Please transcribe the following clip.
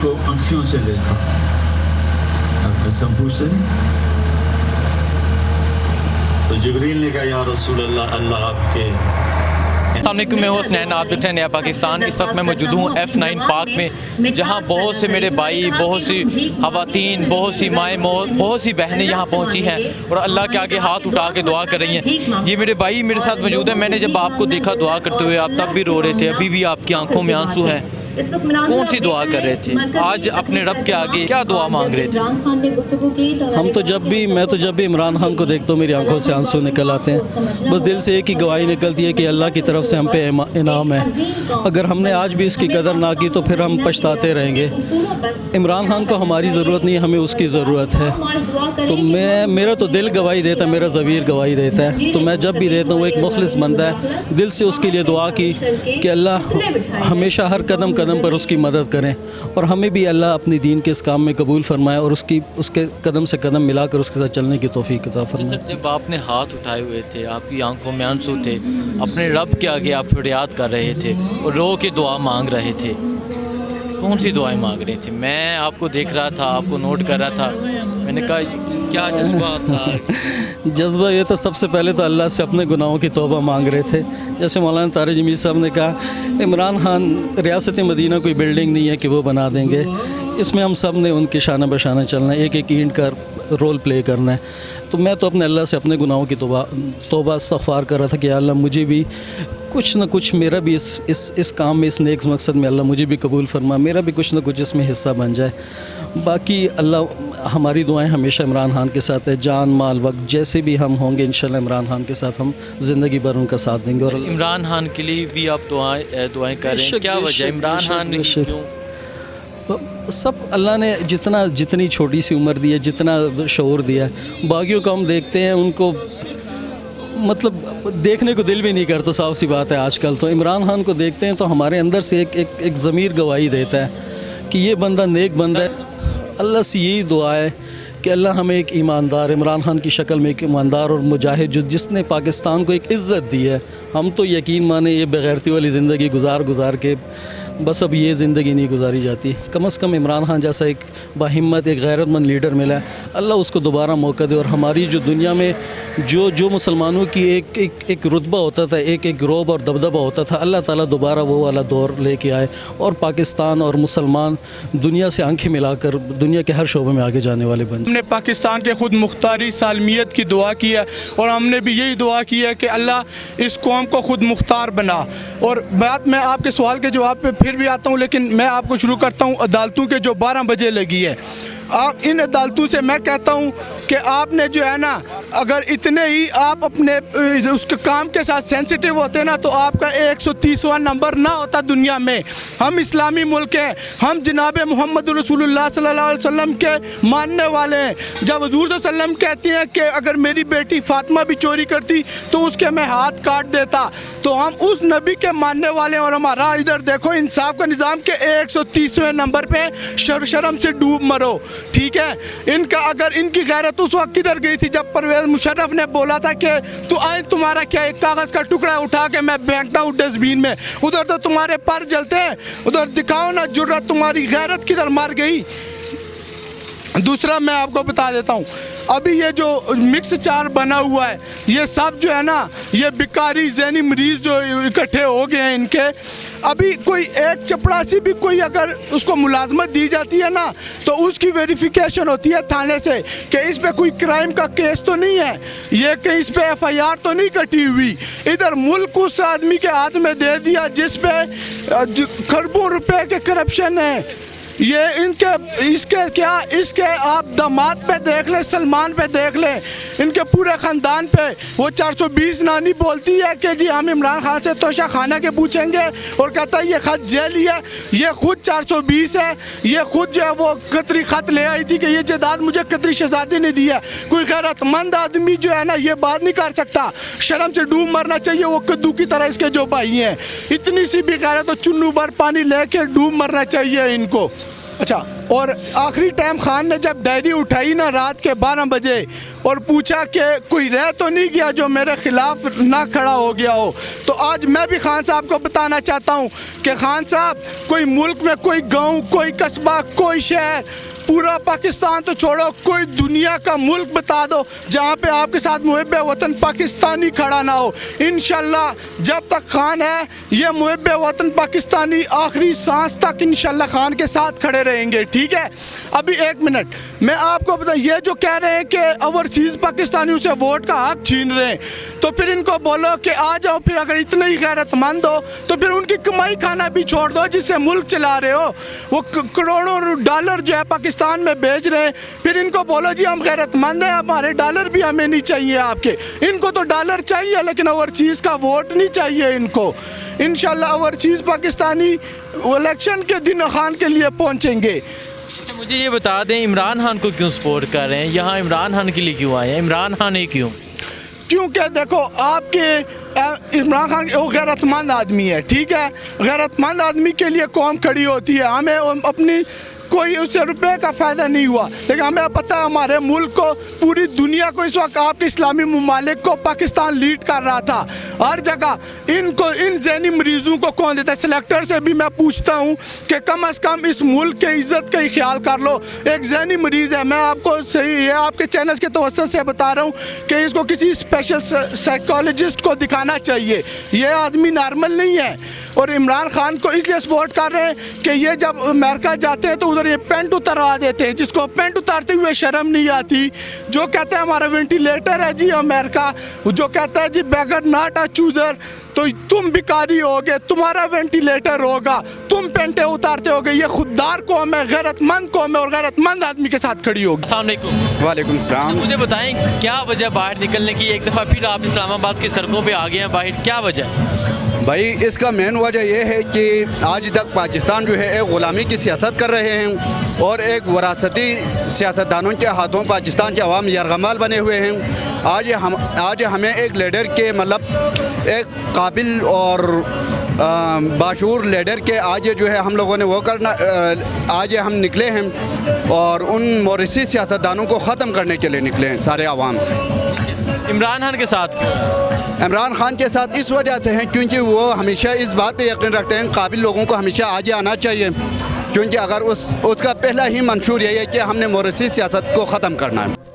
को आंखों से देखा। अब ऐसा पूछते नहीं तो जिब्रील ने कहा या रसूल अल्लाह, अल्लाह आपके। अस्सलामुअलैकुम, मैं हूँ हसनैन। आप देख रहे हैं नया पाकिस्तान। इस वक्त मैं मौजूद हूँ F9 पार्क में, जहाँ बहुत से मेरे भाई, बहुत सी ख़वातीन, बहुत सी माएँ, बहुत सी बहनें यहाँ पहुँची हैं और अल्लाह के आगे हाथ उठा के दुआ कर रही हैं। ये मेरे भाई मेरे साथ मौजूद हैं। मैंने जब आपको देखा दुआ करते हुए, आप तब भी रो रहे थे, अभी भी आपकी आंखों में आंसू हैं। कौन सी दुआ कर रहे थे आज अपने रब के आगे, क्या दुआ मांग रहे थे? मैं तो जब भी इमरान खान को देखता हूँ मेरी आंखों से आंसू निकल आते हैं। बस दिल से एक ही गवाही निकलती है कि अल्लाह की तरफ से हम पे इनाम है। अगर हमने आज भी इसकी कदर ना की तो फिर हम पछताते रहेंगे। इमरान खान को हमारी ज़रूरत नहीं है, हमें उसकी ज़रूरत है। तो मेरा तो दिल गवाही देता है, मेरा ज़मीर गवाही देता है। तो मैं जब भी देता हूँ, वो एक मुखलिस बंदा है, दिल से उसके लिए दुआ की कि अल्लाह हमेशा हर कदम कदम पर उसकी मदद करें और हमें भी अल्लाह अपनी दीन के इस काम में कबूल फरमाए और उसके कदम से कदम मिलाकर उसके साथ चलने की तौफीक अता फरमाए। जब आपने हाथ उठाए हुए थे, आपकी आंखों में आंसू थे, अपने रब के आगे आप फरियाद कर रहे थे और रो के दुआ मांग रहे थे, कौन सी दुआएं मांग रही थी? मैं आपको देख रहा था, आपको नोट कर रहा था। मैंने कहा क्या जज्बा था? जज्बा ये तो सबसे पहले तो अल्लाह से अपने गुनाहों की तौबा मांग रहे थे। जैसे मौलाना तारिक जमील साहब ने कहा, इमरान खान रियासत मदीना कोई बिल्डिंग नहीं है कि वो बना देंगे। इसमें हम सब ने उनके शाना बशाना चलना है, एक एक ईंट का रोल प्ले करना है। तो मैं तो अपने अल्लाह से अपने गुनाहों की तौबा इस्तग़फ़ार कर रहा था कि अल्लाह मुझे भी कुछ न कुछ, मेरा भी इस काम में, इस नेक मकसद में अल्लाह मुझे भी कबूल फरमा, मेरा भी कुछ न कुछ इसमें हिस्सा बन जाए। बाकी अल्लाह हमारी दुआएं हमेशा इमरान खान के साथ है। जान माल वक्त जैसे भी हम होंगे इंशाल्लाह इमरान खान के साथ हम ज़िंदगी भर उनका साथ देंगे। और इमरान खान के लिए भी आप दुआएं कर रहे हैं, क्या वजह? इमरान खान ने क्यों? सब अल्लाह ने जितनी छोटी सी उम्र दी है, जितना शऊर दिया है, बाकियों को हम देखते हैं, उनको मतलब देखने को दिल भी नहीं करता। साफ सी बात है, आजकल तो इमरान खान को देखते हैं तो हमारे अंदर से एक ज़मीर गवाही देता है कि ये बंदा नेक बंदा है। अल्लाह से यही दुआ है कि अल्लाह हमें एक ईमानदार, इमरान खान की शक्ल में एक ईमानदार और मुजाहिद, जिसने पाकिस्तान को एक इज़्ज़त दी है। हम तो यकीन माने ये बेगैरती वाली ज़िंदगी गुजार के बस अब ये ज़िंदगी नहीं गुजारी जाती। कम से कम इमरान खान जैसा एक बाहिम्मत, एक गैरतमंद लीडर मिला है। अल्लाह उसको दोबारा मौका दे और हमारी जो दुनिया में जो मुसलमानों की एक रुतबा होता था, एक रोब और दबदबा होता था, अल्लाह ताला दोबारा वो वाला दौर लेके आए और पाकिस्तान और मुसलमान दुनिया से आंखें मिलाकर दुनिया के हर शोबे में आगे जाने वाले बन। हमने पाकिस्तान के खुद मुख्तारी सालमियत की दुआ की है और हमने भी यही दुआ की है कि अल्लाह इस कौम को खुद मुख्तार बना। और बात मैं आपके सवाल के जवाब पे फिर भी आता हूँ, लेकिन मैं आपको शुरू करता हूँ अदालतों के जो 12 बजे लगी है। आप इन अदालतों से मैं कहता हूँ कि आपने जो है ना, अगर इतने ही आप अपने उसके काम के साथ सेंसिटिव होते ना तो आपका 130वां नंबर ना होता दुनिया में। हम इस्लामी मुल्क हैं, हम जनाब मोहम्मद रसूलुल्लाह सल्लल्लाहु अलैहि वसल्लम के मानने वाले हैं। जब हुज़ूर सल्लल्लाहु अलैहि वसल्लम कहती हैं कि अगर मेरी बेटी फातिमा भी चोरी करती तो उसके मैं हाथ काट देता, तो हम उस नबी के मानने वाले हैं। और हमारा इधर देखो इंसाफ का निज़ाम के 130वें नंबर पे शर्म से डूब मरो, ठीक है। इनका अगर इनकी गैरत उस वक्त किधर गई थी जब परवेज़ मुशर्रफ ने बोला था कि तू आए, तुम्हारा क्या एक कागज़ का टुकड़ा उठा के मैं फेंकता हूँ डस्टबिन में, उधर तो तुम्हारे पर जलते हैं, उधर दिखाओ ना जुर्रत, तुम्हारी गैरत किधर मर गई। दूसरा मैं आपको बता देता हूँ, अभी ये जो मिक्स चार बना हुआ है, ये सब जो है ना, ये बिकारी ज़हनी मरीज़ जो इकट्ठे हो गए हैं इनके। अभी कोई एक चपड़ासी भी कोई अगर उसको मुलाजमत दी जाती है ना तो उसकी वेरिफिकेशन होती है थाने से कि इस पे कोई क्राइम का केस तो नहीं है, ये कि इस पे FIR तो नहीं कटी हुई। इधर मुल्क उस आदमी के हाथ में दे दिया जिस पे खरबों रुपए के करप्शन है। ये इसके आप दामाद पे देख लें, सलमान पे देख लें, इनके पूरे ख़ानदान पे वो 420 नानी बोलती है कि जी हम इमरान खान से तोशा खाना के पूछेंगे और कहता है ये ख़त जेल है, ये खुद 420 है, ये खुद जो है वो कतरी ख़त ले आई थी कि ये जायदाद मुझे कतरी शहजादी ने दी है। कोई गैरतमंद आदमी जो है ना ये बात नहीं कर सकता, शर्म से डूब मरना चाहिए। वो कद्दू की तरह इसके जो भाई हैं, इतनी सी भी गैरत तो चुन्नू भर पानी लेके डूब मरना चाहिए इनको। अच्छा, और आखिरी टाइम खान ने जब डायरी उठाई ना रात के 12 बजे, और पूछा कि कोई रह तो नहीं गया जो मेरे खिलाफ ना खड़ा हो गया हो। तो आज मैं भी खान साहब को बताना चाहता हूँ कि खान साहब, कोई मुल्क में कोई गांव, कोई कस्बा, कोई शहर, पूरा पाकिस्तान तो छोड़ो, कोई दुनिया का मुल्क बता दो जहाँ पे आपके साथ मुहिब वतन पाकिस्तानी खड़ा ना हो। इंशाल्लाह जब तक खान है, ये मुहिब वतन पाकिस्तानी आखिरी सांस तक इंशाल्लाह खान के साथ खड़े रहेंगे। ठीक है, अभी 1 मिनट मैं आपको बता, ये जो कह रहे हैं कि ओवरसीज़ पाकिस्तानियों से वोट का हक छीन रहे हैं, तो फिर इनको बोलो कि आ जाओ, फिर अगर इतने ही गैरतमंद हो तो फिर उनकी कमाई खाना भी छोड़ दो जिससे मुल्क चला रहे हो। वो करोड़ों डॉलर जो है पाकिस्तान में भेज रहे हैं, फिर इनको बोलो जी हम गैरतमंद हैं, हमारे डॉलर भी हमें नहीं चाहिए आपके। इनको तो डॉलर चाहिए लेकिन ओवरसीज़ का वोट नहीं चाहिए इनको। इंशाल्लाह ओवरसीज़ पाकिस्तानी इलेक्शन के दिन खान के लिए पहुंचेंगे। अच्छा, मुझे ये बता दें, इमरान खान को क्यों सपोर्ट कर रहे हैं? यहाँ इमरान खान के लिए क्यों आए हैं? इमरान खान ही क्यों? क्योंकि देखो आपके इमरान खान वो गैरतमंद आदमी है। ठीक है, गैरतमंद आदमी के लिए कौम खड़ी होती है। हमें अपनी कोई उससे रुपए का फ़ायदा नहीं हुआ, लेकिन हमें पता है हमारे मुल्क को, पूरी दुनिया को इस वक्त आपके इस्लामी ममालिक को पाकिस्तान लीड कर रहा था हर जगह। इनको, इन जहनी मरीज़ों को कौन देता है? सेलेक्टर से भी मैं पूछता हूँ कि कम से कम इस मुल्क के इज़्ज़त का ही ख्याल कर लो। एक जहनी मरीज़ है, मैं आपको सही है आपके चैनल के तवज्जो से बता रहा हूँ कि इसको किसी स्पेशल साइकोलॉजिस्ट को दिखाना चाहिए। ये आदमी नॉर्मल नहीं है। और इमरान खान को इसलिए सपोर्ट कर रहे हैं कि ये जब अमेरिका जाते हैं तो उधर ये पेंट उतरवा देते हैं, जिसको पेंट उतारते हुए शर्म नहीं आती। जो कहता है हमारा वेंटिलेटर है जी अमेरिका, जो कहता है जी बेगर नॉट अ चूज़र, तो तुम भिखारी होगे, तुम्हारा वेंटिलेटर होगा, तुम पेंटे उतारते होगे। ये खुददार कौम है, गैरतमंद कौम है और गैरतमंद आदमी के साथ खड़ी होगी। अस्सलाम वालेकुम। वालेकुम सलाम। मुझे बताएं क्या वजह बाहर निकलने की? एक दफ़ा फिर आप इस्लामाबाद की सड़कों पे आ गए हैं बाहर, क्या वजह? भाई इसका मेन वजह यह है कि आज तक पाकिस्तान जो है एक ग़ुलामी की सियासत कर रहे हैं और एक वरासती सियासतदानों के हाथों पाकिस्तान के अवाम यरगमाल बने हुए हैं। आज हमें एक लीडर के, मतलब एक काबिल और बाशूर लीडर के आज जो है हम लोगों ने वो करना, आज हम निकले हैं और उन मोरिसी सियासतदानों को ख़त्म करने के लिए निकले हैं सारे अवाम। इमरान खान के साथ क्यों? इमरान खान के साथ इस वजह से हैं क्योंकि वो हमेशा इस बात पे यकीन रखते हैं काबिल लोगों को हमेशा आगे आना चाहिए, क्योंकि अगर उसका पहला ही मंशूर यही है कि हमने मोरिसी सियासत को ख़त्म करना है।